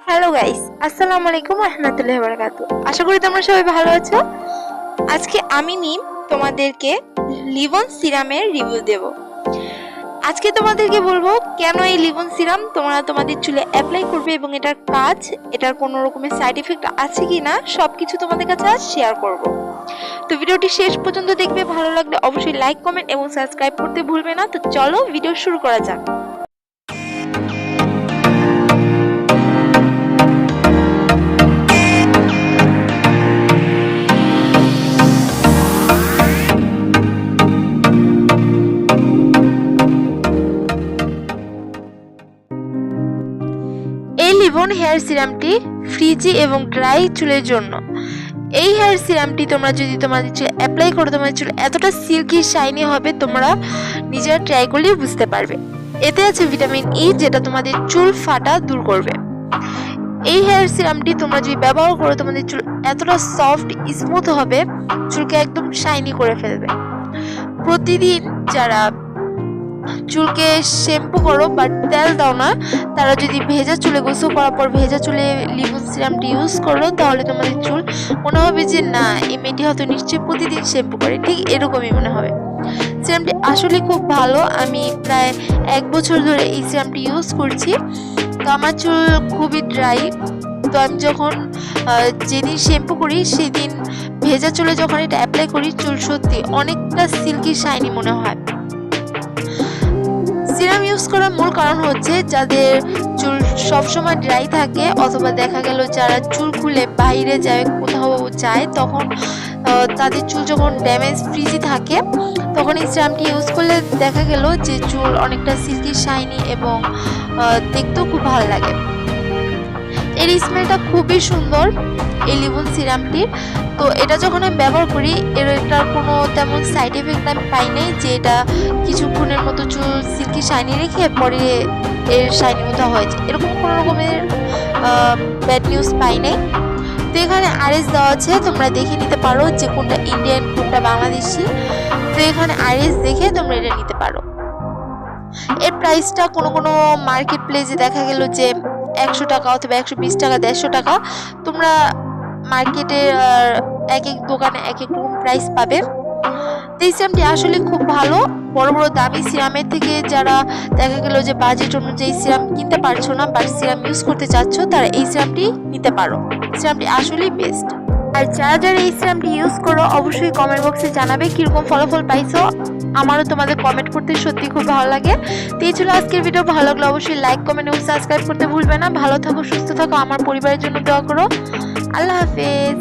Hello guys, আসসালামু আলাইকুম ওয়া রাহমাতুল্লাহি ওয়া বারাকাতুহু। আশা করি তোমরা সবাই ভালো আছো। আজকে আমি মিম তোমাদেরকে লিভন সিরামের রিভিউ দেব। আজকে তোমাদেরকে বলবো কেন এই লিভন সিরাম তোমরা তোমাদের চুলে অ্যাপ্লাই করবে এবং এটার কাজ, এটার কোনো রকমের সাইড এফেক্ট আছে কিনা সবকিছু তোমাদের কাছে আজ শেয়ার করব। তো ভিডিওটি শেষ পর্যন্ত দেখবে, ভালো লাগলে অবশ্যই লাইক, কমেন্ট এবং সাবস্ক্রাইব করতে ভুলবে না। তো চলো ভিডিও শুরু করা যাক। এই লিভন হেয়ার সিরামটি ফ্রিজি এবং ড্রাই চুলের জন্য। এই হেয়ার সিরামটি তোমরা যদি তোমাদের চুলে অ্যাপ্লাই করো, তোমাদের চুল এতটা সিল্কি শাইনি হবে তোমরা নিজেরা ট্রাই করলেই বুঝতে পারবে। এতে আছে ভিটামিন ই, যেটা তোমাদের চুল ফাটা দূর করবে। এই হেয়ার সিরামটি তোমরা যদি ব্যবহার করো, তোমাদের চুল এতটা সফট স্মুথ হবে, চুলকে একদম শাইনি করে ফেলবে। প্রতিদিন যারা চুলকে শ্যাম্পু করো বাট তেল দাও না, তারা যদি ভেজা চুলে গোসল করার পর ভেজা চুলে লিভন সিরামটি ইউজ করো, তাহলে তোমাদের চুল মনে হবে যে না, এই মেয়েটি হয়তো নিশ্চয়ই প্রতিদিন শ্যাম্পু করে, ঠিক এরকমই মনে হবে। সিরামটি আসলে খুব ভালো। আমি প্রায় 1 বছর ধরে এই সিরামটি ইউজ করছি। তো আমার চুল খুবই ড্রাই, তো আমি যখন যেদিন শ্যাম্পু করি সেদিন ভেজা চুলে যখন এটা অ্যাপ্লাই করি, চুল সত্যি অনেকটা সিল্কি শাইনি মনে হয়। সিরাম ইউজ করার মূল কারণ হচ্ছে যাদের চুল সবসময় ড্রাই থাকে, অথবা দেখা গেল যারা চুল খুলে বাইরে যায়, কোথাও যায়, তখন তাদের চুল যখন ড্যামেজ ফ্রিজি থাকে, তখন এই সিরামটি ইউজ করলে দেখা গেল যে চুল অনেকটা সিল্কি শাইনি এবং দেখতেও খুব ভালো লাগে। এর স্মেলটা খুবই সুন্দর এই লিভন সিরামটির। তো এটা যখন আমি ব্যবহার করি, এটার কোনো তেমন সাইড এফেক্ট আমি পাই নাই যে এটা কিছুক্ষণের মতো চুল সিল্কি শাইনি রেখে পরে এর শাইনি মতো হয়েছে, এরকম কোনো রকমের ব্যাড নিউজ পাই নাই। তো এখানে আরএস দেওয়া আছে, তোমরা দেখে নিতে পারো যে কোনটা ইন্ডিয়ান কোনটা বাংলাদেশি। তো এখানে আরএস দেখে তোমরা এটা নিতে পারো। এর প্রাইসটা কোনো মার্কেট প্লেসে দেখা গেল যে 100 টাকা অথবা 120 টাকা, 150 টাকা। তোমরা মার্কেটের এক এক দোকানে এক এক রকম প্রাইস পাবে। তো এই সিরামটি আসলে খুব ভালো। বড় বড় দামি সিরামের থেকে যারা দেখা গেল যে বাজেট অনুযায়ী সিরাম কিনতে পারছো না, বাট সিরাম ইউজ করতে চাচ্ছ, তারা এই সিরামটি নিতে পারো। সিরামটি আসলেই বেস্ট। আর যারা এই সিরামটি ইউজ করো, অবশ্যই কমেন্ট বক্সে জানাবে কিরকম ফলাফল পাইছো। আমারও তোমাদের কমেন্ট করতে সত্যি খুব ভালো লাগে। তো এই ছিল আজকের ভিডিও। ভালো লাগলে অবশ্যই লাইক, কমেন্ট এবং সাবস্ক্রাইব করতে ভুলবে না। ভালো থাকো, সুস্থ থাকো, আমার পরিবারের জন্য দোয়া করো। আল্লাহ হাফেজ।